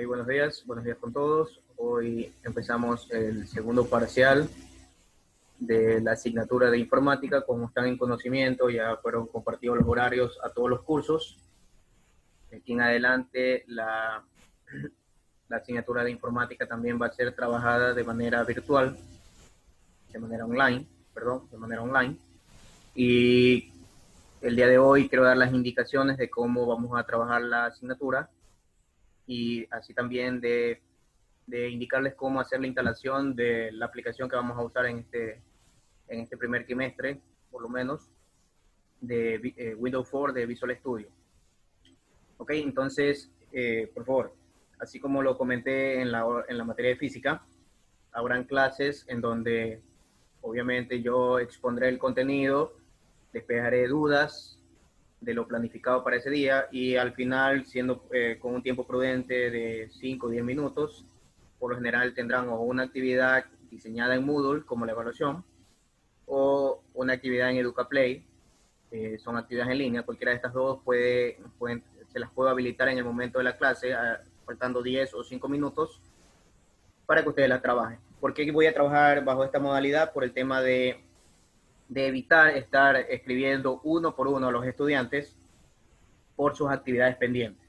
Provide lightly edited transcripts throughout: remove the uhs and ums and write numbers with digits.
buenos días con todos. Hoy empezamos el segundo parcial de la asignatura de informática. Como están en conocimiento, ya fueron compartidos los horarios a todos los cursos. De aquí en adelante, la asignatura de informática también va a ser trabajada de manera virtual, de manera online. Y el día de hoy quiero dar las indicaciones de cómo vamos a trabajar la asignatura y así también de indicarles cómo hacer la instalación de la aplicación que vamos a usar en este primer trimestre, por lo menos, de Windows 4 de Visual Studio. Ok, entonces, por favor, así como lo comenté en la materia de física, habrán clases en donde obviamente yo expondré el contenido, despejaré dudas de lo planificado para ese día y al final, siendo con un tiempo prudente de 5 o 10 minutos, por lo general tendrán o una actividad diseñada en Moodle como la evaluación o una actividad en EducaPlay. Son actividades en línea, cualquiera de estas dos se las puedo habilitar en el momento de la clase, faltando 10 o 5 minutos para que ustedes las trabajen. ¿Por qué voy a trabajar bajo esta modalidad? Por el tema de evitar estar escribiendo uno por uno a los estudiantes por sus actividades pendientes.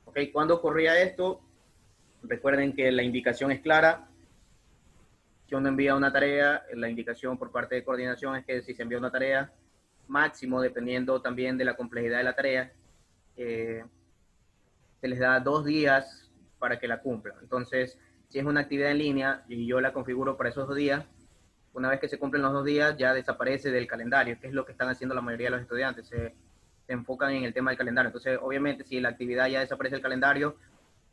¿Ok? ¿Cuándo ocurría esto? Recuerden que la indicación es clara. Si uno envía una tarea, la indicación por parte de coordinación es que si se envía una tarea, máximo, dependiendo también de la complejidad de la tarea, se les da 2 días para que la cumplan. Entonces, si es una actividad en línea y yo la configuro para esos 2 días, una vez que se cumplen los 2 días, ya desaparece del calendario, que es lo que están haciendo la mayoría de los estudiantes. Se enfocan en el tema del calendario. Entonces, obviamente, si la actividad ya desaparece del calendario,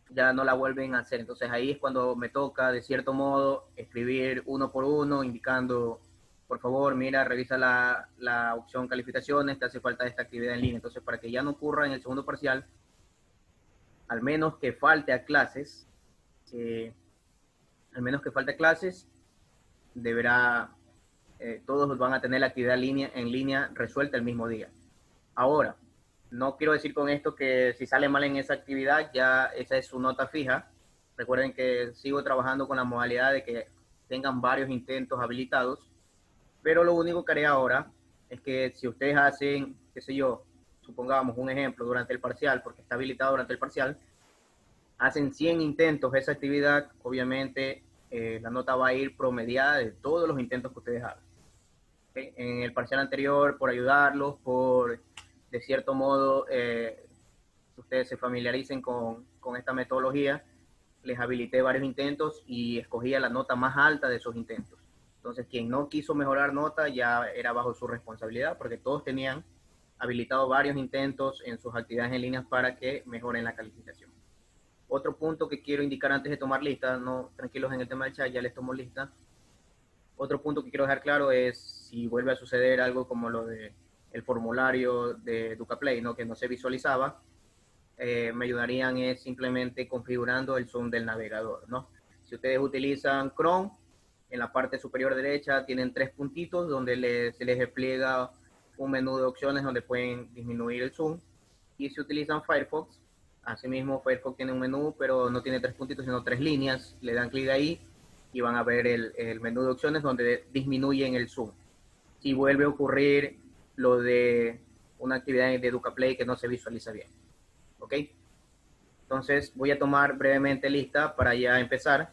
ya no la vuelven a hacer. Entonces, ahí es cuando me toca, de cierto modo, escribir uno por uno, indicando, por favor, mira, revisa la opción calificaciones, te hace falta esta actividad en línea. Entonces, para que ya no ocurra en el segundo parcial, al menos que falte a clases, deberá, todos van a tener la actividad en línea resuelta el mismo día. Ahora, no quiero decir con esto que si sale mal en esa actividad, ya esa es su nota fija. Recuerden que sigo trabajando con la modalidad de que tengan varios intentos habilitados, pero lo único que haré ahora es que si ustedes hacen, qué sé yo, supongamos un ejemplo durante el parcial, porque está habilitado durante el parcial, hacen 100 intentos esa actividad, obviamente la nota va a ir promediada de todos los intentos que ustedes hagan. ¿Okay? En el parcial anterior, por ayudarlos, de cierto modo, ustedes se familiaricen con esta metodología, les habilité varios intentos y escogía la nota más alta de esos intentos. Entonces, quien no quiso mejorar nota ya era bajo su responsabilidad, porque todos tenían habilitado varios intentos en sus actividades en línea para que mejoren la calificación. Otro punto que quiero indicar antes de tomar lista, no tranquilos en el tema del chat, ya les tomo lista. Otro punto que quiero dejar claro es si vuelve a suceder algo como lo de el formulario de EducaPlay, ¿no? Que no se visualizaba, me ayudarían es simplemente configurando el zoom del navegador, ¿no? Si ustedes utilizan Chrome, en la parte superior derecha tienen 3 puntitos donde se les despliega un menú de opciones donde pueden disminuir el zoom. Y si utilizan Firefox, asimismo Firefox tiene un menú, pero no tiene 3 puntitos, sino 3 líneas. Le dan clic ahí y van a ver el menú de opciones donde disminuyen el zoom. Si vuelve a ocurrir lo de una actividad de EducaPlay que no se visualiza bien. ¿Ok? Entonces voy a tomar brevemente lista para ya empezar.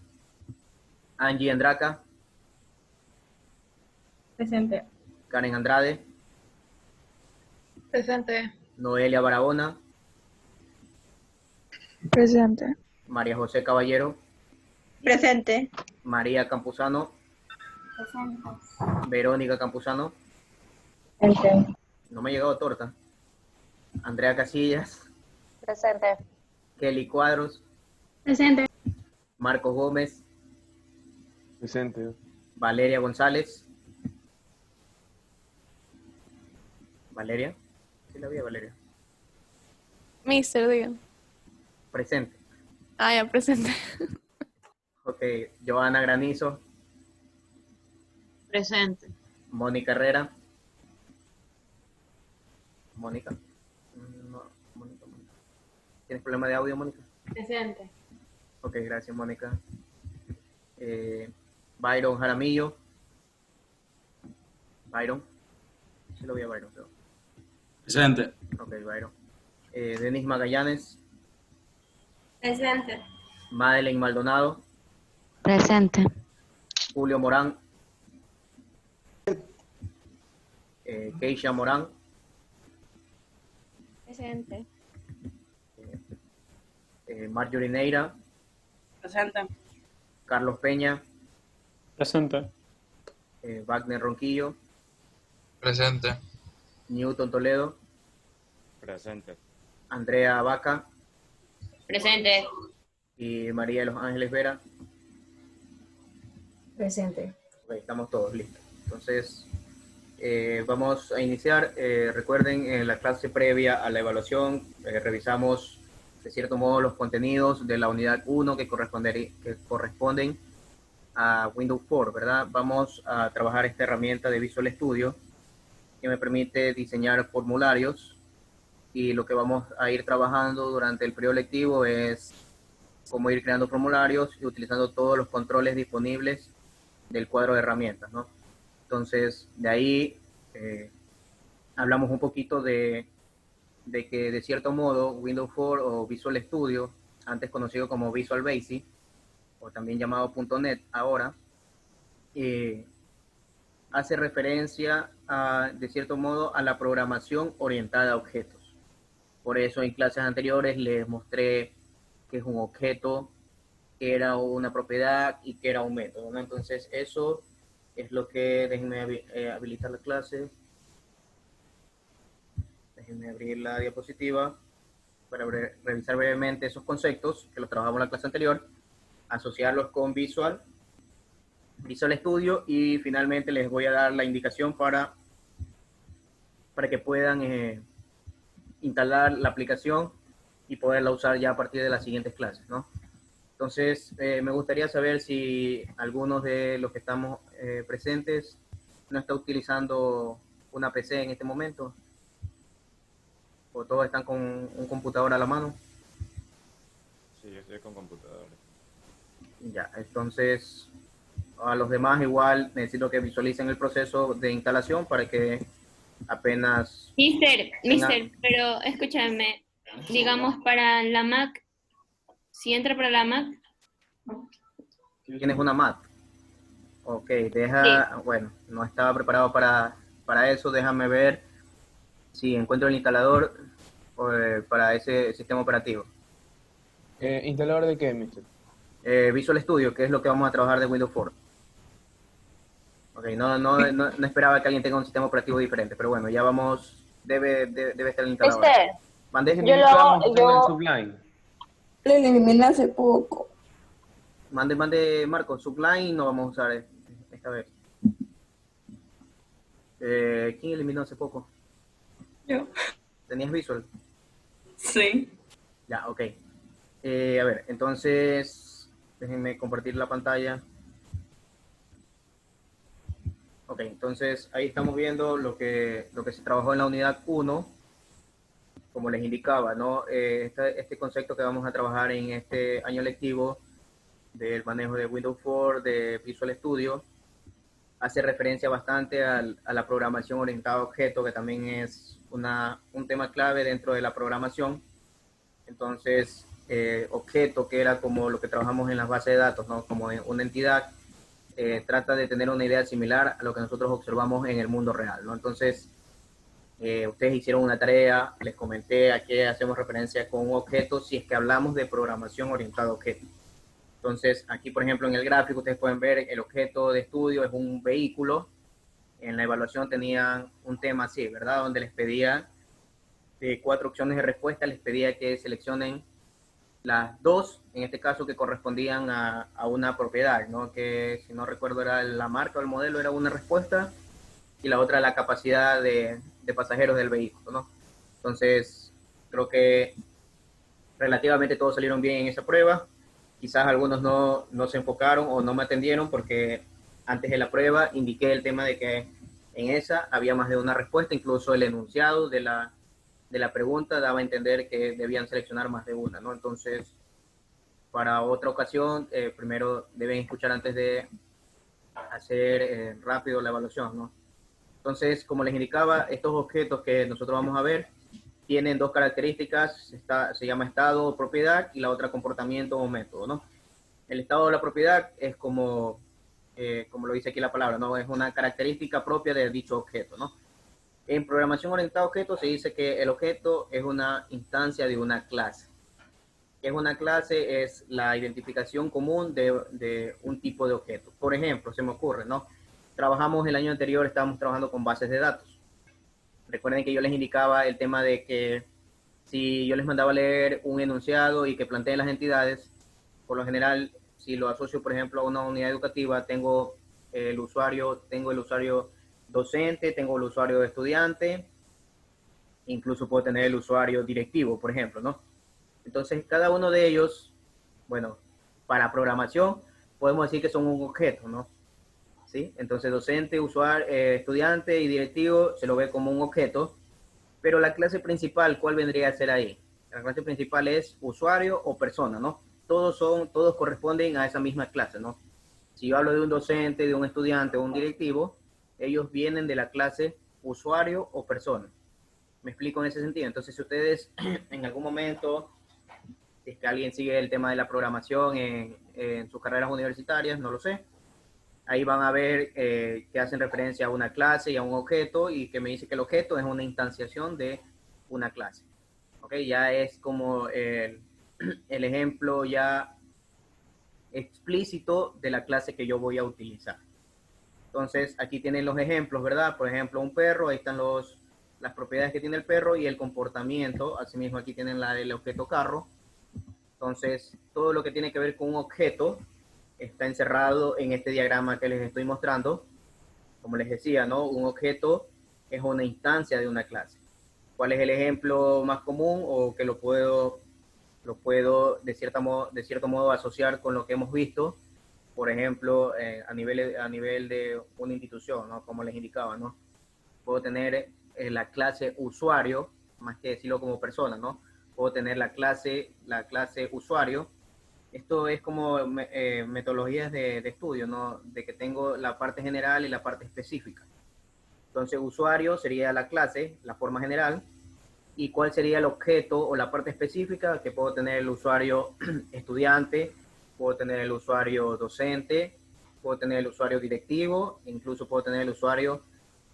Angie Andraca. Presente. Karen Andrade. Presente. Noelia Barahona. Presente. María José Caballero. Presente. María Campuzano. Presente. Verónica Campuzano. Presente. No me ha llegado torta. Andrea Casillas. Presente. Kelly Cuadros. Presente. Marcos Gómez. Presente. Valeria González. Valeria. Sí la vi, Valeria. Mister, digan. Presente. Ah, ya, presente. Ok. Joana Granizo. Presente. Mónica Herrera. Mónica. No, Mónica. ¿Tienes problema de audio, Mónica? Presente. Ok, gracias, Mónica. Byron Jaramillo. Byron. Sí lo vi a Byron, pero... Presente. Ok, Byron. Denis Magallanes. Presente. Madeleine Maldonado. Presente. Julio Morán. Keisha Morán. Presente. Marjorie Neira. Presente. Carlos Peña. Presente. Wagner Ronquillo. Presente. Newton Toledo. Presente. Andrea Vaca. Presente. Y María de los Ángeles Vera. Presente. Ok, estamos todos listos. Entonces, vamos a iniciar. Recuerden, en la clase previa a la evaluación, revisamos de cierto modo los contenidos de la unidad 1 que corresponden a Windows 4, ¿verdad? Vamos a trabajar esta herramienta de Visual Studio que me permite diseñar formularios, y lo que vamos a ir trabajando durante el periodo lectivo es cómo ir creando formularios y utilizando todos los controles disponibles del cuadro de herramientas, ¿no? Entonces, de ahí hablamos un poquito de que de cierto modo Windows 4 o Visual Studio, antes conocido como Visual Basic, o también llamado .NET ahora, hace referencia de cierto modo a la programación orientada a objetos. Por eso en clases anteriores les mostré que es un objeto, que era una propiedad y que era un método, ¿no? Entonces eso es lo que, déjenme habilitar la clase. Déjenme abrir la diapositiva para revisar brevemente esos conceptos que los trabajamos en la clase anterior, asociarlos con Visual Studio, y finalmente les voy a dar la indicación para que puedan instalar la aplicación y poderla usar ya a partir de las siguientes clases, ¿no? Entonces, me gustaría saber si algunos de los que estamos presentes no está utilizando una PC en este momento, o todos están con un computador a la mano. Sí, yo estoy con computadora. Ya, entonces a los demás igual necesito que visualicen el proceso de instalación para que apenas... Mister, pero escúchame, digamos para la Mac, si entra para la Mac, ¿Tienes una Mac? Ok, sí. bueno, no estaba preparado para eso, déjame ver si encuentro el instalador para ese sistema operativo. ¿Instalador de qué, mister? Visual Studio, que es lo que vamos a trabajar de Windows 4. Ok, no esperaba que alguien tenga un sistema operativo diferente, pero bueno, ya vamos, debe estar el instalador. ¿Mande? Yo lo hago, yo Sublime. lo eliminé hace poco. Mande, Marco, Sublime no vamos a usar esta vez. ¿Quién eliminó hace poco? Yo. ¿Tenías Visual? Sí. Ya, ok. A ver, entonces, déjenme compartir la pantalla. Ok, entonces ahí estamos viendo lo que se trabajó en la unidad 1, como les indicaba, ¿no? Este concepto que vamos a trabajar en este año lectivo del manejo de Windows 4, de Visual Studio, hace referencia bastante a la programación orientada a objetos, que también es un tema clave dentro de la programación. Entonces, objeto, que era como lo que trabajamos en las bases de datos, ¿no? Como una entidad, trata de tener una idea similar a lo que nosotros observamos en el mundo real, ¿no? Entonces, ustedes hicieron una tarea, les comenté a qué hacemos referencia con un objeto si es que hablamos de programación orientada a objetos. Entonces, aquí, por ejemplo, en el gráfico, ustedes pueden ver el objeto de estudio es un vehículo. En la evaluación tenían un tema así, ¿verdad? Donde les pedía de 4 opciones de respuesta, les pedía que seleccionen las 2, en este caso, que correspondían a una propiedad, ¿no? Que, si no recuerdo, era la marca o el modelo, era una respuesta, y la otra la capacidad de pasajeros del vehículo, ¿no? Entonces, creo que relativamente todos salieron bien en esa prueba. Quizás algunos no se enfocaron o no me atendieron porque antes de la prueba indiqué el tema de que en esa había más de una respuesta, incluso el enunciado de la pregunta daba a entender que debían seleccionar más de una, ¿no? Entonces, para otra ocasión, primero deben escuchar antes de hacer rápido la evaluación, ¿no? Entonces, como les indicaba, estos objetos que nosotros vamos a ver tienen dos características, se llama estado o propiedad, y la otra comportamiento o método, ¿no? El estado de la propiedad es como lo dice aquí la palabra, ¿no? Es una característica propia de dicho objeto, ¿no? En programación orientada a objetos se dice que el objeto es una instancia de una clase. ¿Qué es una clase? Es la identificación común de un tipo de objeto. Por ejemplo, se me ocurre, ¿no? Trabajamos el año anterior, estábamos trabajando con bases de datos. Recuerden que yo les indicaba el tema de que si yo les mandaba a leer un enunciado y que planteen las entidades, por lo general, si lo asocio, por ejemplo, a una unidad educativa, tengo el usuario docente, tengo el usuario estudiante, incluso puedo tener el usuario directivo, por ejemplo, ¿no? Entonces, cada uno de ellos, bueno, para programación, podemos decir que son un objeto, ¿no? ¿Sí? Entonces, docente, usuario, estudiante y directivo se lo ve como un objeto, pero la clase principal, ¿cuál vendría a ser ahí? La clase principal es usuario o persona, ¿no? Todos corresponden a esa misma clase, ¿no? Si yo hablo de un docente, de un estudiante o un directivo, ellos vienen de la clase usuario o persona. ¿Me explico en ese sentido? Entonces, si ustedes en algún momento, si es que alguien sigue el tema de la programación en sus carreras universitarias, no lo sé, ahí van a ver que hacen referencia a una clase y a un objeto, y que me dice que el objeto es una instanciación de una clase. ¿Ok? Ya es como el ejemplo ya explícito de la clase que yo voy a utilizar. Entonces, aquí tienen los ejemplos, ¿verdad? Por ejemplo, un perro, ahí están las propiedades que tiene el perro y el comportamiento. Asimismo, aquí tienen el objeto carro. Entonces, todo lo que tiene que ver con un objeto está encerrado en este diagrama que les estoy mostrando. Como les decía, ¿no? Un objeto es una instancia de una clase. ¿Cuál es el ejemplo más común o que lo puedo de cierto modo asociar con lo que hemos visto? Por ejemplo, a nivel de una institución, ¿no? Como les indicaba, ¿no? Puedo tener la clase usuario, más que decirlo como persona, ¿no? Puedo tener la clase usuario. Esto es como metodologías de estudio, ¿no? De que tengo la parte general y la parte específica. Entonces, usuario sería la clase, la forma general. ¿Y cuál sería el objeto o la parte específica? Que puedo tener el usuario estudiante, puedo tener el usuario docente, puedo tener el usuario directivo, incluso puedo tener el usuario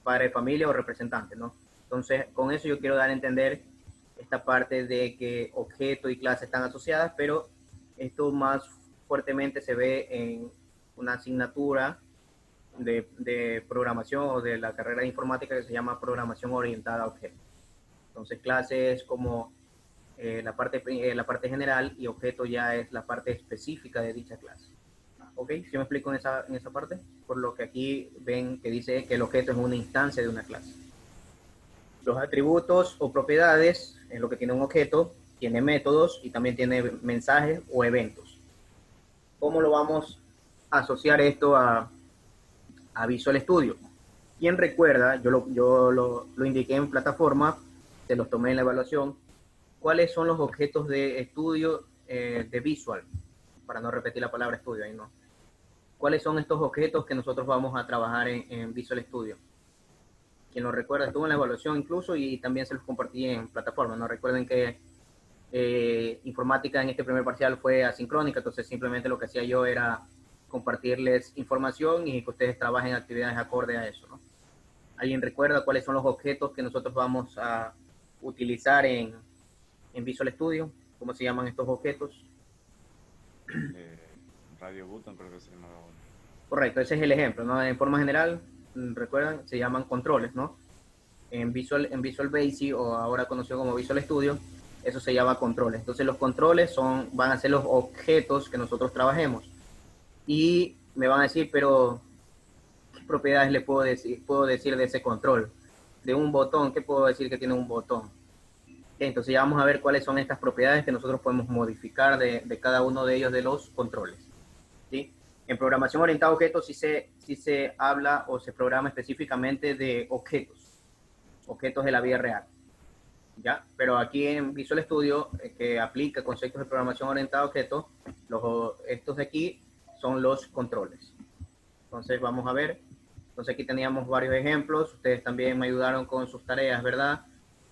padre de familia o representante, ¿no? Entonces, con eso yo quiero dar a entender esta parte de que objeto y clase están asociadas, pero esto más fuertemente se ve en una asignatura de programación o de la carrera de informática que se llama programación orientada a objetos. Entonces, clase es como la parte general, y objeto ya es la parte específica de dicha clase. ¿Ok? ¿Sí me explico en esa parte? Por lo que aquí ven que dice que el objeto es una instancia de una clase. Los atributos o propiedades es lo que tiene un objeto, tiene métodos y también tiene mensajes o eventos. ¿Cómo lo vamos a asociar esto a Visual Studio? ¿Quién recuerda? Yo lo indiqué en plataforma, se los tomé en la evaluación. ¿Cuáles son los objetos de estudio de Visual? Para no repetir la palabra estudio ahí, ¿no? ¿Cuáles son estos objetos que nosotros vamos a trabajar en Visual Studio? Quien lo recuerda, estuvo en la evaluación incluso, y también se los compartí en plataforma, ¿no? Recuerden que informática en este primer parcial fue asincrónica, entonces simplemente lo que hacía yo era compartirles información y que ustedes trabajen actividades acorde a eso, ¿no? ¿Alguien recuerda cuáles son los objetos que nosotros vamos a utilizar en Visual Studio? ¿Cómo se llaman estos objetos? Radio Button, creo que se llamaba. Correcto, ese es el ejemplo, ¿no? En forma general, recuerdan, se llaman controles, ¿no? En Visual Basic, o ahora conocido como Visual Studio, eso se llama controles. Entonces los controles van a ser los objetos que nosotros trabajemos. Y me van a decir, pero ¿qué propiedades le puedo decir de ese control? De un botón, ¿qué puedo decir que tiene un botón? Entonces ya vamos a ver cuáles son estas propiedades que nosotros podemos modificar de cada uno de ellos de los controles, ¿sí? En programación orientada a objetos sí se habla o se programa específicamente de objetos de la vida real, ¿ya? Pero aquí en Visual Studio, que aplica conceptos de programación orientada a objetos, Estos de aquí son los controles. Entonces vamos a ver. Entonces aquí teníamos varios ejemplos. Ustedes también me ayudaron con sus tareas, ¿verdad?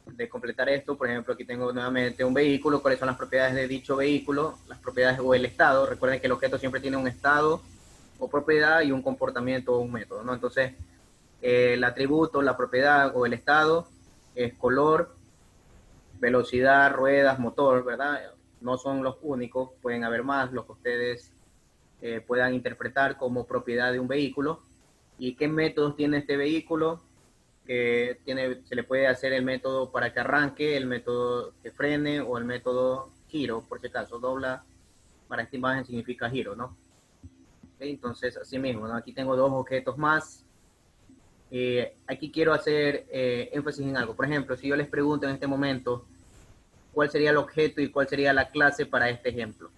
De completar esto. Por ejemplo, aquí tengo nuevamente un vehículo. ¿Cuáles son las propiedades de dicho vehículo? Las propiedades o el estado. Recuerden que el objeto siempre tiene un estado o propiedad y un comportamiento o un método, ¿no? Entonces, el atributo, la propiedad o el estado es color, velocidad, ruedas, motor, ¿verdad? No son los únicos, pueden haber más, los que ustedes puedan interpretar como propiedad de un vehículo. ¿Y qué métodos tiene este vehículo? Se le puede hacer el método para que arranque, el método que frene o el método giro, por si acaso, dobla para esta imagen significa giro, ¿no? ¿Okay? Entonces, así mismo, ¿no? Aquí tengo dos objetos más. Aquí quiero hacer énfasis en algo. Por ejemplo, si yo les pregunto en este momento cuál sería el objeto y cuál sería la clase para este ejemplo.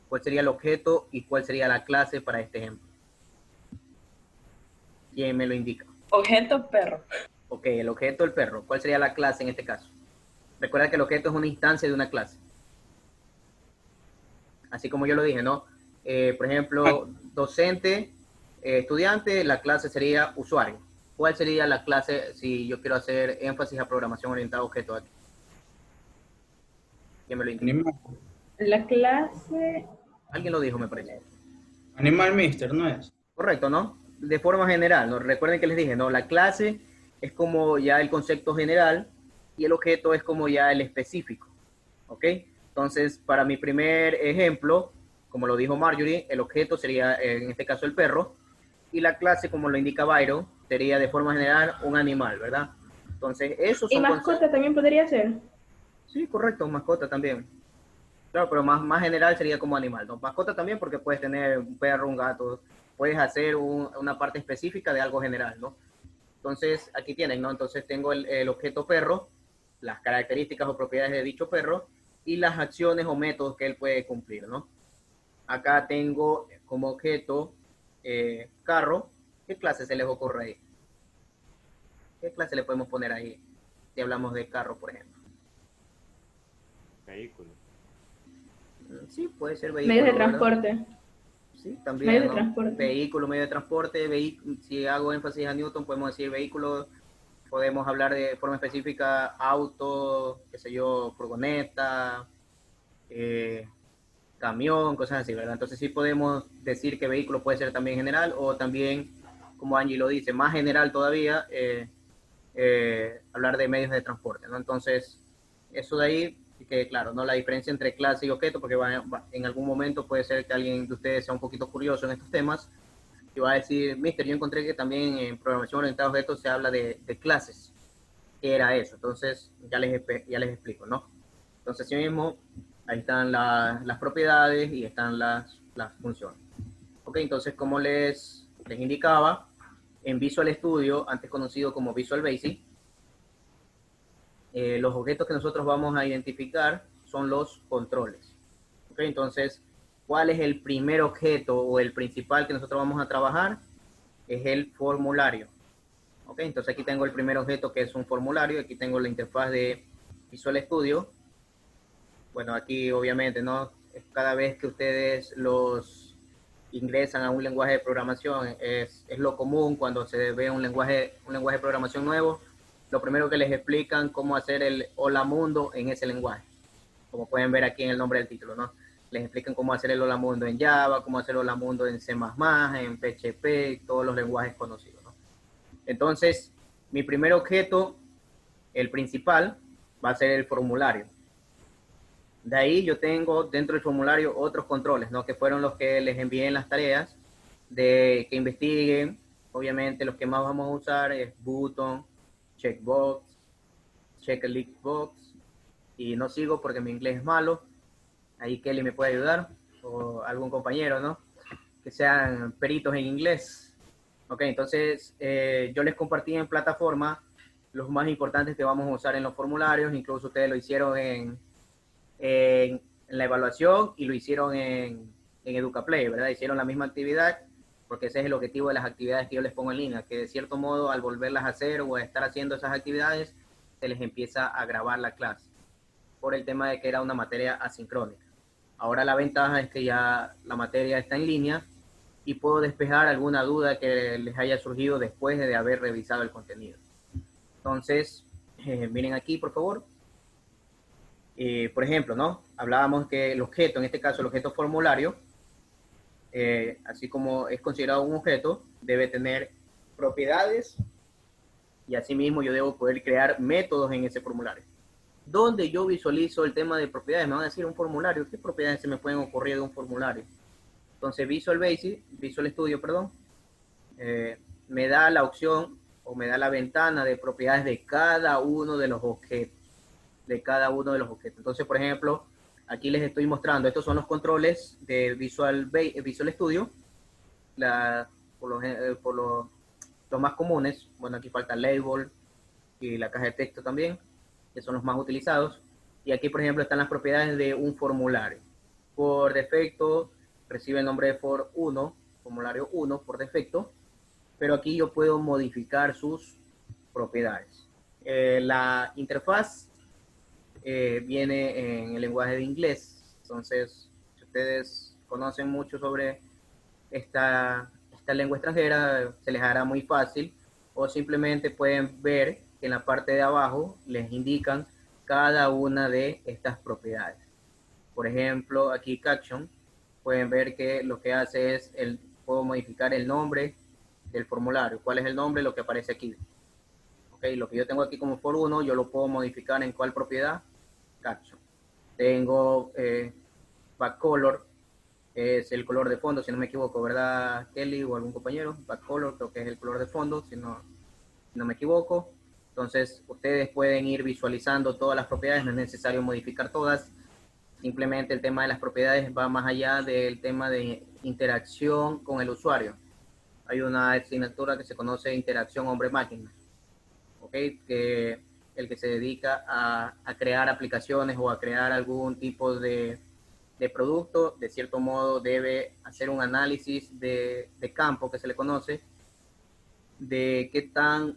¿Cuál sería el objeto y cuál sería la clase para este ejemplo? ¿Quién me lo indica? Objeto perro. Ok, el objeto, el perro. ¿Cuál sería la clase en este caso? Recuerda que el objeto es una instancia de una clase. Así como yo lo dije, ¿no? Por ejemplo, docente, estudiante, la clase sería usuario. ¿Cuál sería la clase si yo quiero hacer énfasis a programación orientada a objetos aquí? ¿Quién me lo indica? Animal. La clase. Alguien lo dijo, me parece. Animal Mister, ¿no es? Correcto, ¿no? De forma general, ¿no? Recuerden que les dije, ¿no? La clase es como ya el concepto general y el objeto es como ya el específico, ¿ok? Entonces, para mi primer ejemplo, como lo dijo Marjorie, el objeto sería, en este caso, el perro, y la clase, como lo indica Byron, sería de forma general un animal, ¿verdad? Entonces, esos ¿Y son mascota también podría ser? Sí, correcto, mascota también. Claro, pero más general sería como animal, ¿no? Mascota también porque puedes tener un perro, un gato, puedes hacer una parte específica de algo general, ¿no? Entonces, aquí tienen, ¿no? Entonces tengo el objeto perro, las características o propiedades de dicho perro y las acciones o métodos que él puede cumplir, ¿no? Acá tengo como objeto carro. ¿Qué clase se les ocurre ahí? ¿Qué clase le podemos poner ahí si hablamos de carro, por ejemplo? Vehículo. Sí, puede ser Medios de vehículo, ¿verdad? transporte. Sí, también, Medio de ¿no? transporte. Vehículo, medio de transporte, si hago énfasis a Newton, podemos decir vehículo, podemos hablar de forma específica auto, qué sé yo, furgoneta, camión, cosas así, ¿verdad? Entonces sí podemos decir que vehículo puede ser también general o también, como Angie lo dice, más general todavía, hablar de medios de transporte, ¿no? Entonces, eso de ahí, que claro, ¿no? La diferencia entre clase y objeto, porque en algún momento puede ser que alguien de ustedes sea un poquito curioso en estos temas y va a decir, mister, yo encontré que también en programación orientada a objetos se habla de clases. ¿Qué era eso? Entonces, ya les explico, ¿no? Entonces, así mismo, ahí están las propiedades y están las funciones. Ok, entonces, como les indicaba, en Visual Studio, antes conocido como Visual Basic, los objetos que nosotros vamos a identificar son los controles. ¿Okay? Entonces, ¿cuál es el primer objeto o el principal que nosotros vamos a trabajar? Es el formulario. ¿Okay? Entonces aquí tengo el primer objeto que es un formulario, aquí tengo la interfaz de Visual Studio. Bueno, aquí obviamente, ¿no? Cada vez que ustedes los ingresan a un lenguaje de programación, es lo común cuando se ve un lenguaje de programación nuevo, lo primero que les explican cómo hacer el hola mundo en ese lenguaje, como pueden ver aquí en el nombre del título, ¿no? Les explican cómo hacer el hola mundo en Java, cómo hacer el hola mundo en C++, en PHP, todos los lenguajes conocidos, ¿no? Entonces, mi primer objeto, el principal, va a ser el formulario. De ahí yo tengo dentro del formulario otros controles, ¿no? Que fueron los que les envié en las tareas de que investiguen. Obviamente los que más vamos a usar es button, checkbox, checklist box, y no sigo porque mi inglés es malo. Ahí Kelly me puede ayudar, o algún compañero, ¿no? Que sean peritos en inglés. Ok, entonces yo les compartí en plataforma los más importantes que vamos a usar en los formularios, incluso ustedes lo hicieron en la evaluación y lo hicieron en EducaPlay, ¿verdad? Hicieron la misma actividad, porque ese es el objetivo de las actividades que yo les pongo en línea, que de cierto modo al volverlas a hacer o a estar haciendo esas actividades, se les empieza a grabar la clase, por el tema de que era una materia asincrónica. Ahora la ventaja es que ya la materia está en línea y puedo despejar alguna duda que les haya surgido después de haber revisado el contenido. Entonces, miren aquí, por favor. Por ejemplo, ¿no? Hablábamos que el objeto, en este caso el objeto formulario, así como es considerado un objeto, debe tener propiedades y asimismo yo debo poder crear métodos en ese formulario. Donde yo visualizo el tema de propiedades, me van a decir un formulario, ¿qué propiedades se me pueden ocurrir de un formulario? Entonces Visual Studio, perdón, me da la opción o me da la ventana de propiedades de cada uno de los objetos. Entonces, por ejemplo, aquí les estoy mostrando, estos son los controles de Visual Studio, los más comunes. Bueno, aquí falta el label y la caja de texto también, que son los más utilizados. Y aquí, por ejemplo, están las propiedades de un formulario. Por defecto, recibe el nombre de formulario 1 por defecto, pero aquí yo puedo modificar sus propiedades. La interfaz viene en el lenguaje de inglés, entonces si ustedes conocen mucho sobre esta lengua extranjera, se les hará muy fácil, o simplemente pueden ver que en la parte de abajo les indican cada una de estas propiedades. Por ejemplo, aquí Caption, pueden ver que lo que hace es, puedo modificar el nombre del formulario. ¿Cuál es el nombre? Lo que aparece aquí. Okay, lo que yo tengo aquí como for1, yo lo puedo modificar en cuál propiedad, Caption. Tengo backcolor, es el color de fondo, si no me equivoco, ¿verdad, Kelly o algún compañero? Backcolor creo que es el color de fondo, si no me equivoco. Entonces, ustedes pueden ir visualizando todas las propiedades, no es necesario modificar todas. Simplemente el tema de las propiedades va más allá del tema de interacción con el usuario. Hay una asignatura que se conoce interacción hombre-máquina, ¿ok? Que el que se dedica a crear aplicaciones o a crear algún tipo de producto, de cierto modo debe hacer un análisis de campo que se le conoce, de qué tan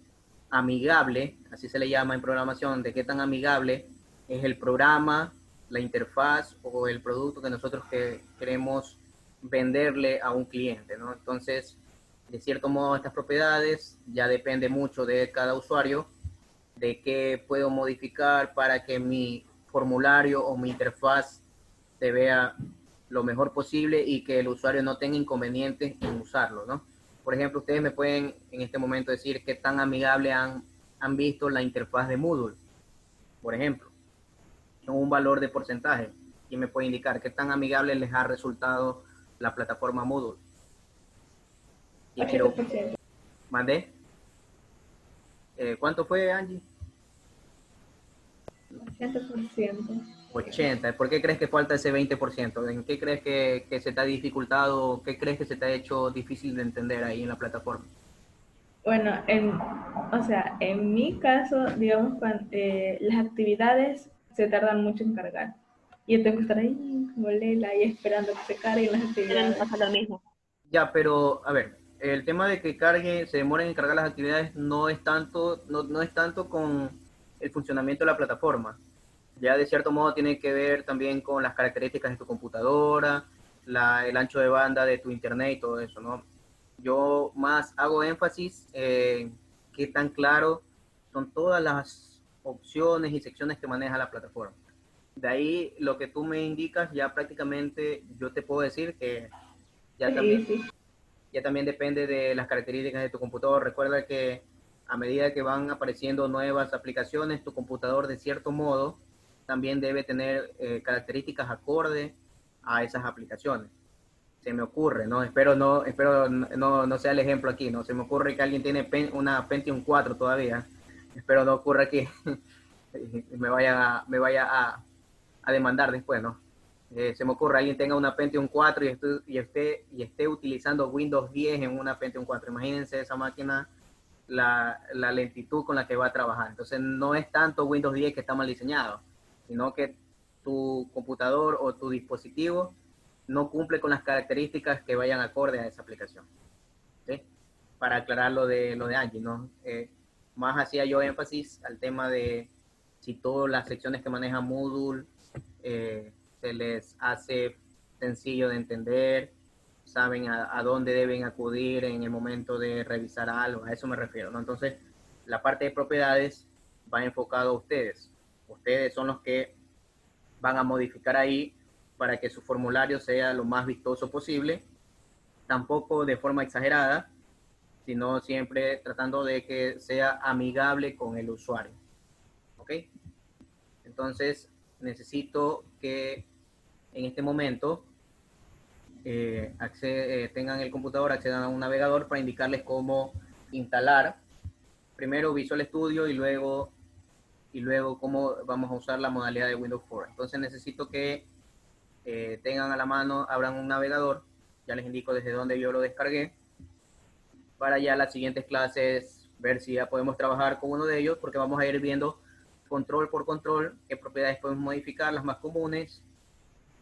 amigable, así se le llama en programación, de qué tan amigable es el programa, la interfaz o el producto que nosotros queremos venderle a un cliente, ¿no? Entonces, de cierto modo, estas propiedades ya depende mucho de cada usuario, de qué puedo modificar para que mi formulario o mi interfaz se vea lo mejor posible y que el usuario no tenga inconvenientes en usarlo, ¿no? Por ejemplo, ustedes me pueden en este momento decir qué tan amigable han visto la interfaz de Moodle, por ejemplo, con un valor de porcentaje. ¿Quién me puede indicar qué tan amigable les ha resultado la plataforma Moodle? Y quiero... 80%. ¿Mandé? ¿Cuánto fue, Angie? 80%. 80. ¿Por qué crees que falta ese 20%? ¿En qué crees que se te ha dificultado? ¿Qué crees que se te ha hecho difícil de entender ahí en la plataforma? Bueno, en mi caso, digamos, las actividades se tardan mucho en cargar. Y yo tengo que estar ahí como Lela, ahí esperando que se carguen las También me actividades. pasa lo mismo. Ya, pero a ver, el tema de que cargue, se demoren en cargar las actividades no es tanto, no es tanto con el funcionamiento de la plataforma. Ya de cierto modo tiene que ver también con las características de tu computadora, el ancho de banda de tu internet y todo eso, ¿no? Yo más hago énfasis en qué tan claro son todas las opciones y secciones que maneja la plataforma. De ahí lo que tú me indicas, ya prácticamente yo te puedo decir que ya también, Sí. ya también depende de las características de tu computador. Recuerda que a medida que van apareciendo nuevas aplicaciones, tu computador de cierto modo también debe tener características acorde a esas aplicaciones. Se me ocurre, ¿no? Espero no sea el ejemplo aquí, ¿no? Se me ocurre que alguien tiene una Pentium 4 todavía. Espero no ocurra que me vaya a demandar después, ¿no? Se me ocurre alguien tenga una Pentium 4 y esté utilizando Windows 10 en una Pentium 4. Imagínense esa máquina, la lentitud con la que va a trabajar. Entonces no es tanto Windows 10 que está mal diseñado, sino que tu computador o tu dispositivo no cumple con las características que vayan acorde a esa aplicación. ¿Sí? Para aclarar lo de Angie, ¿no? Más hacía yo énfasis al tema de si todas las secciones que maneja Moodle se les hace sencillo de entender, saben a dónde deben acudir en el momento de revisar algo, a eso me refiero, ¿no? Entonces, la parte de propiedades va enfocado a ustedes. Ustedes son los que van a modificar ahí para que su formulario sea lo más vistoso posible, tampoco de forma exagerada, sino siempre tratando de que sea amigable con el usuario. ¿Ok? Entonces, necesito que en este momento tengan el computador, accedan a un navegador para indicarles cómo instalar primero Visual Studio y luego cómo vamos a usar la modalidad de Windows Form. Entonces necesito que tengan a la mano, abran un navegador, ya les indico desde dónde yo lo descargué, para ya las siguientes clases ver si ya podemos trabajar con uno de ellos, porque vamos a ir viendo control por control qué propiedades podemos modificar, las más comunes,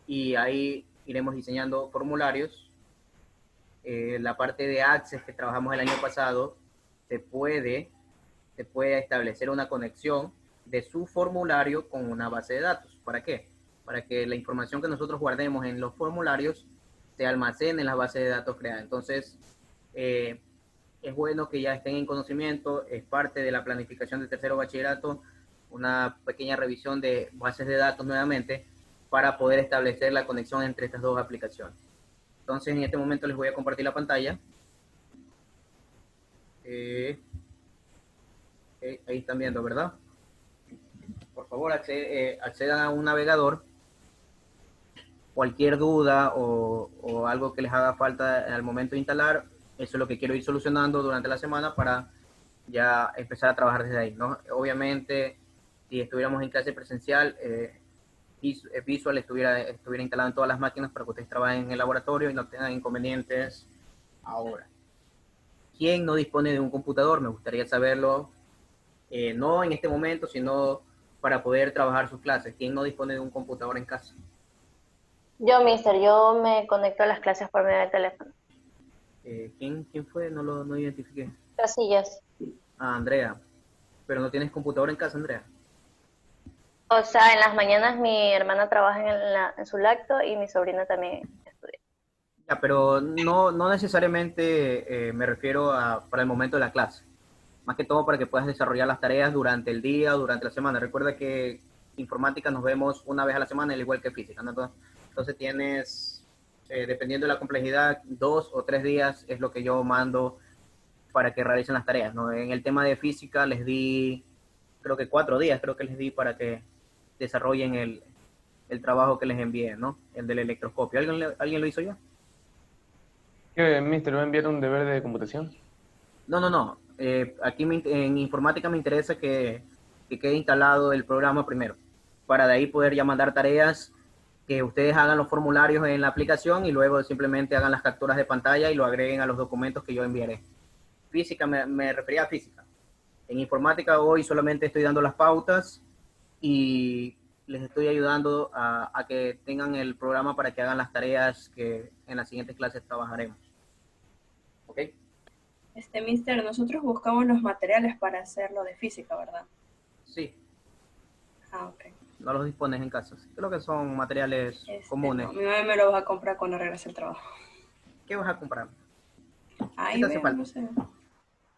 y ahí iremos diseñando formularios. La parte de Access que trabajamos el año pasado, se puede establecer una conexión de su formulario con una base de datos. ¿Para qué? Para que la información que nosotros guardemos en los formularios se almacene en la base de datos creada. Entonces, es bueno que ya estén en conocimiento, es parte de la planificación de tercero bachillerato, una pequeña revisión de bases de datos nuevamente para poder establecer la conexión entre estas dos aplicaciones. Entonces, en este momento les voy a compartir la pantalla. Ahí están viendo, ¿verdad? Por favor, accedan a un navegador. Cualquier duda o algo que les haga falta al momento de instalar, eso es lo que quiero ir solucionando durante la semana para ya empezar a trabajar desde ahí, ¿no? Obviamente, si estuviéramos en clase presencial, Visual estuviera instalado en todas las máquinas para que ustedes trabajen en el laboratorio y no tengan inconvenientes ahora. ¿Quién no dispone de un computador? Me gustaría saberlo, no en este momento, sino para poder trabajar sus clases. ¿Quién no dispone de un computador en casa? Yo, mister, yo me conecto a las clases por medio del teléfono. ¿Quién fue? No identifiqué. Casillas. Ah, Andrea. Pero no tienes computador en casa, Andrea. O sea, en las mañanas mi hermana trabaja en su lacto y mi sobrina también estudia. Ya, pero no necesariamente me refiero para el momento de la clase. Más que todo para que puedas desarrollar las tareas durante el día o durante la semana. Recuerda que informática nos vemos una vez a la semana, al igual que física, ¿no? Entonces tienes, dependiendo de la complejidad, 2 o 3 días es lo que yo mando para que realicen las tareas, ¿no? En el tema de física les di, creo que 4 días, les di para que desarrollen el trabajo que les envié, ¿no? El del electroscopio. ¿Alguien lo hizo ya? ¿Qué, mister, va a enviar un deber de computación? No. Aquí en informática me interesa que quede instalado el programa primero, para de ahí poder ya mandar tareas, que ustedes hagan los formularios en la aplicación y luego simplemente hagan las capturas de pantalla y lo agreguen a los documentos que yo enviaré. Física, me refería a física. En informática hoy solamente estoy dando las pautas y les estoy ayudando a que tengan el programa para que hagan las tareas que en las siguientes clases trabajaremos. ¿Ok? Mister, nosotros buscamos los materiales para hacerlo de física, ¿verdad? Sí. Ah, ok. No los dispones en casa. Creo que son materiales comunes. No, mi mamá me lo va a comprar cuando regrese al trabajo. ¿Qué vas a comprar? Ay, ¿Qué te hace falta? no sé.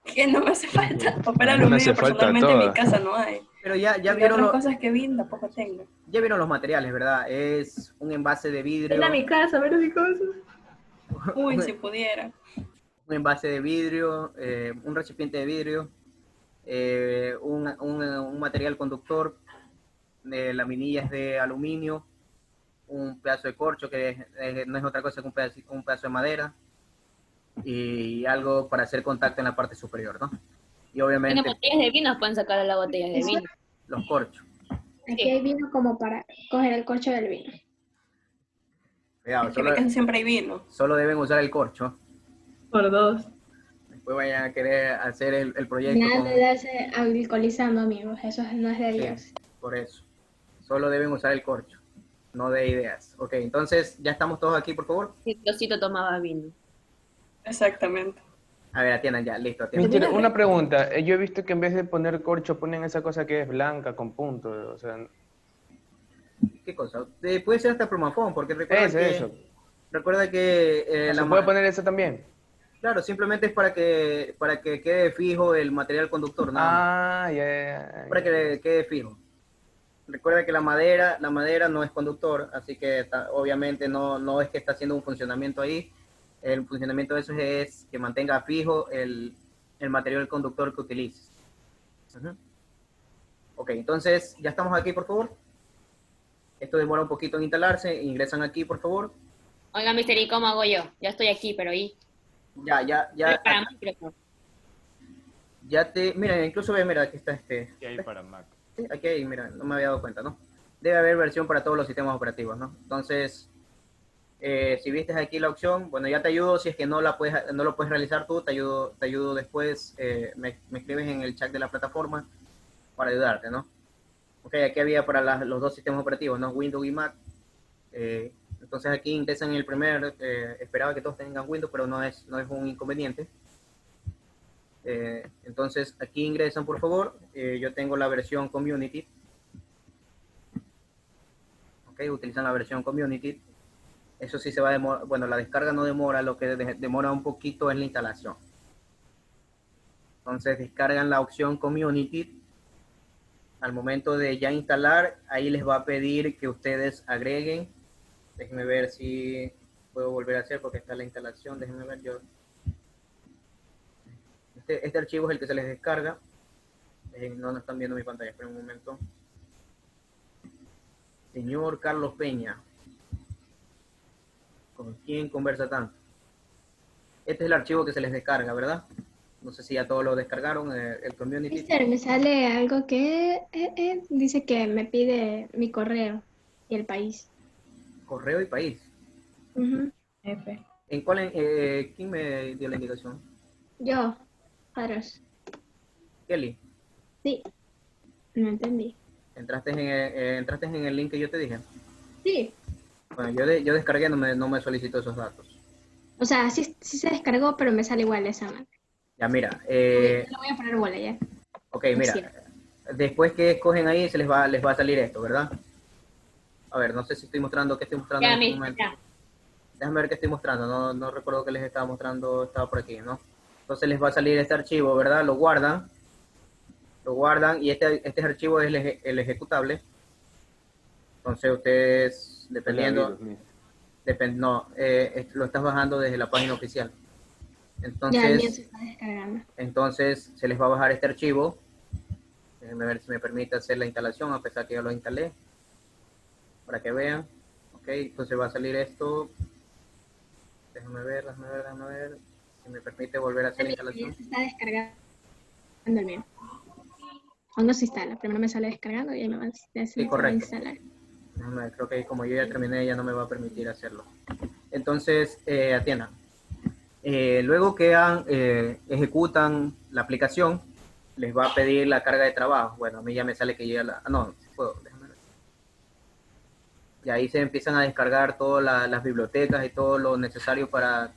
¿Qué no me hace falta? Opera No lo me mío, hace falta personalmente en mi todo. casa no hay. Pero ya Y vieron otras cosas que vi tampoco tengo. ya vieron los materiales, ¿verdad? Es un envase de vidrio. Ven a mi casa, ven a mi casa. Uy, si pudiera. Un envase de vidrio, un recipiente de vidrio, un material conductor, laminillas de aluminio, un pedazo de corcho que no es otra cosa que un pedazo de madera, y algo para hacer contacto en la parte superior, ¿no? Y obviamente Tiene botellas de vino, pueden sacar las botellas de vino. los corchos. Aquí hay vino como para coger el corcho del vino. Cuidado, Es que en mi casa siempre hay vino. solo deben usar el corcho. Por 2. Después vayan a querer hacer el proyecto. Nada de darse alcoholizando, amigos. Eso no es de Dios. Sí, por eso. Solo deben usar el corcho, no de ideas. Ok, entonces, ¿ya estamos todos aquí, por favor? Sí, Diosito tomaba vino. Exactamente. A ver, atiendan ya, listo. Atiendan. Mister, una pregunta. Yo he visto que en vez de poner corcho ponen esa cosa que es blanca con puntos. O sea, ¿Qué cosa? Puede ser hasta Promafón, porque Eso. recuerda que ¿Se puede poner eso también? claro, simplemente es para que quede fijo el material conductor, nada más. Ah, ya. Para que quede fijo. Recuerda que la madera no es conductor, así que obviamente no es que está haciendo un funcionamiento ahí. El funcionamiento de eso es que mantenga fijo el material conductor que utilices. Ujú. Ok, entonces, ¿ya estamos aquí, por favor? Esto demora un poquito en instalarse. Ingresan aquí, por favor. Oiga, mister, ¿y cómo hago yo? Ya estoy aquí, pero ¿y? Ya. Mira, incluso ve, mira, aquí está este. ¿Qué hay para Mac? Sí, aquí hay, mira, no me había dado cuenta, ¿no? Debe haber versión para todos los sistemas operativos, ¿no? Entonces, si viste aquí la opción, bueno, ya te ayudo. Si es que no lo puedes realizar tú, te ayudo después. Me escribes en el chat de la plataforma para ayudarte, ¿no? Ok, aquí había para los dos sistemas operativos, ¿no? Windows y Mac. Entonces aquí ingresan el primer, esperaba que todos tengan Windows, pero no es un inconveniente. Entonces aquí ingresan, por favor. Yo tengo la versión Community. Ok, utilizan la versión Community. Eso sí se va a demorar, bueno, la descarga no demora, lo que demora un poquito es la instalación. Entonces descargan la opción Community. Al momento de ya instalar, ahí les va a pedir que ustedes agreguen. Déjenme ver si puedo volver a hacer porque está la instalación. Déjenme ver yo. Este archivo es el que se les descarga. No están viendo mi pantalla, esperen un momento. Señor Carlos Peña. ¿Con quién conversa tanto? Este es el archivo que se les descarga, ¿verdad? No sé si ya todos lo descargaron, el community. Mister, me sale algo que dice que me pide mi correo y el país. Correo y país. F. ¿En cuál? ¿Quién me dio la indicación? Yo, Faros. Kelly. Sí, no entendí. ¿Entraste en el link que yo te dije? Sí, Bueno, yo descargué, no me solicitó esos datos. o sea, sí se descargó, pero me sale igual esa mano. Ya, mira. Lo voy a poner bola ya. Ok, mira. Después que escogen ahí, les va a salir esto, ¿verdad? A ver, no sé si estoy mostrando, ¿qué estoy mostrando en este momento? Déjame ver qué estoy mostrando, no recuerdo que les estaba mostrando, estaba por aquí, ¿no? Entonces les va a salir este archivo, ¿verdad? Lo guardan y este archivo es el ejecutable. Entonces ustedes, dependiendo, lo estás bajando desde la página oficial. Ya, el mío se está descargando. Entonces se les va a bajar este archivo. Déjenme ver si me permite hacer la instalación, a pesar que ya lo instalé, para que vean. Ok, entonces va a salir esto. Déjenme ver. Si me permite volver a hacer la instalación. Se está descargando el mío. Aún no se instala, primero me sale descargando y ahí me va a instalar. Déjame ver, creo que como yo ya terminé, ya no me va a permitir hacerlo. Entonces, atiendan. Luego que ejecutan la aplicación, les va a pedir la carga de trabajo. Bueno, a mí ya me sale que ya no, puedo, déjame ver. Y ahí se empiezan a descargar todas las bibliotecas y todo lo necesario para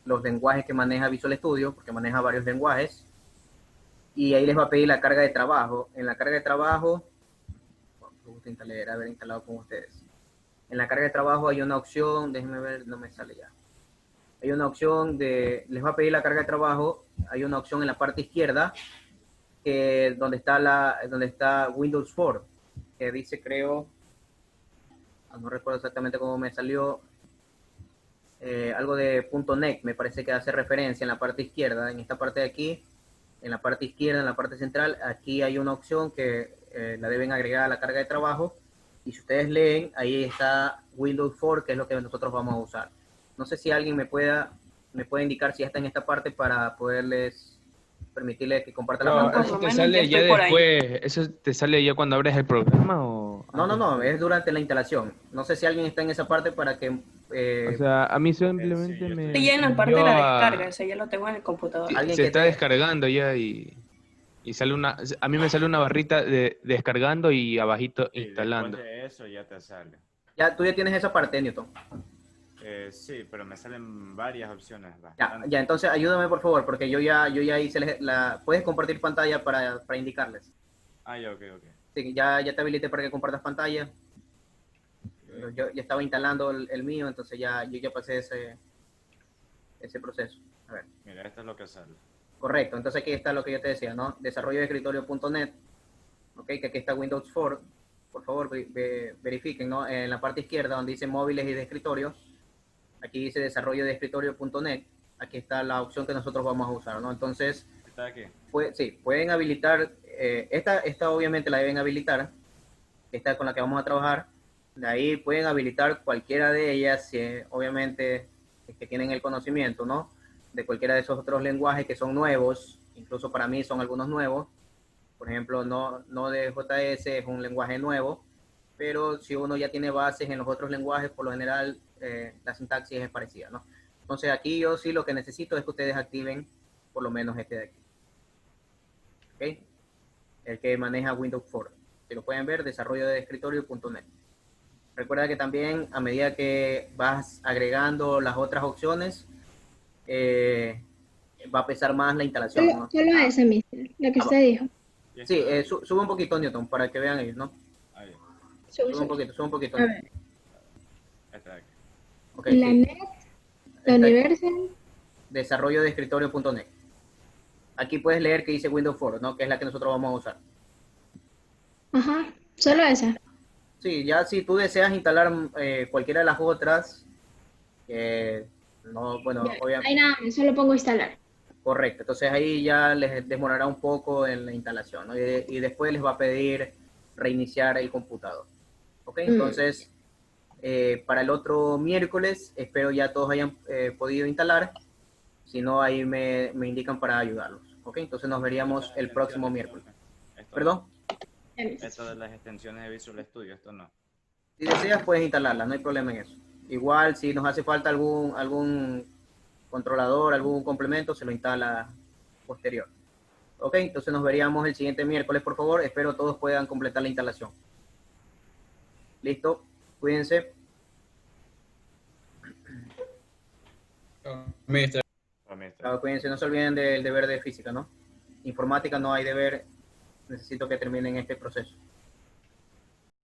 los lenguajes que maneja Visual Studio, porque maneja varios lenguajes. Y ahí les va a pedir la carga de trabajo. En la carga de trabajo, me gusta haber instalado con ustedes. En la carga de trabajo hay una opción, déjenme ver, no me sale ya. Hay una opción les va a pedir la carga de trabajo, hay una opción en la parte izquierda, donde está Windows 4, que dice, creo, no recuerdo exactamente cómo me salió, algo de .NET, me parece que hace referencia en la parte izquierda, en esta parte de aquí, en la parte izquierda, en la parte central, aquí hay una opción que la deben agregar a la carga de trabajo, y si ustedes leen, ahí está Windows 4, que es lo que nosotros vamos a usar. No sé si alguien me puede indicar si ya está en esta parte para poderles permitirles que compartan la pantalla. ¿Eso te sale ya después? ¿Eso te sale ya cuando abres el programa o...? No, es durante la instalación. No sé si alguien está en esa parte para que... o sea, a mí simplemente me... Estoy ya en la parte de la descarga, o sea, ya lo tengo en el computador. Se está descargando ya y sale a mí me sale una barrita de descargando y abajito instalando. Después de eso ya te sale. Tú ya tienes esa parte, Newton. Sí, pero me salen varias opciones. Ya, entonces ayúdame por favor, porque yo ya hice ¿puedes compartir pantalla para indicarles? Ya, ok. Sí, ya te habilité para que compartas pantalla. Yo ya estaba instalando el mío, entonces yo ya pasé ese proceso. A ver. Mira, esto es lo que sale. Correcto, entonces aquí está lo que yo te decía, ¿no? Desarrollo de escritorio.net, ok, que aquí está Windows 4, por favor verifiquen, ¿no? En la parte izquierda donde dice móviles y de escritorio, aquí dice desarrollo de escritorio.net, aquí está la opción que nosotros vamos a usar, ¿no? Entonces, ¿Está aquí? sí, pueden habilitar, esta obviamente la deben habilitar, esta con la que vamos a trabajar, de ahí pueden habilitar cualquiera de ellas, si obviamente es que tienen el conocimiento, ¿no? De cualquiera de esos otros lenguajes que son nuevos, incluso para mí son algunos nuevos. Por ejemplo, Node.js es un lenguaje nuevo, pero si uno ya tiene bases en los otros lenguajes, por lo general la sintaxis es parecida, ¿no? Entonces aquí yo sí lo que necesito es que ustedes activen por lo menos este de aquí. ¿Ok? El que maneja Windows 4. Si lo pueden ver, desarrollo de escritorio.net. Recuerda que también a medida que vas agregando las otras opciones, va a pesar más la instalación, ¿no? Solo ese, mister, lo que usted dijo. Sí, sube un poquito, Newton, para que vean ellos, ¿no? Ahí. Sube un poquito. A ver. Está aquí. Okay, la sí. net, la universal. Desarrollo de escritorio.net. Aquí puedes leer que dice Windows 4, ¿no? Que es la que nosotros vamos a usar. Ajá, solo esa. Sí, ya si tú deseas instalar cualquiera de las otras, no, bueno, obviamente. Ahí nada, solo pongo instalar. Correcto, entonces ahí ya les demorará un poco en la instalación, ¿no? Y después les va a pedir reiniciar el computador. ¿Ok? Entonces, para el otro miércoles, espero ya todos hayan podido instalar. Si no, ahí me indican para ayudarlos. ¿Ok? Entonces nos veríamos el próximo miércoles. ¿Perdón? Esto de las extensiones de Visual Studio, esto no. Si deseas, puedes instalarla, no hay problema en eso. Igual, si nos hace falta algún controlador, algún complemento, se lo instala posterior. Ok, entonces nos veríamos el siguiente miércoles, por favor. Espero todos puedan completar la instalación. Listo, cuídense. Mister. Claro, cuídense, no se olviden del deber de física, ¿no? Informática no hay deber, necesito que terminen este proceso.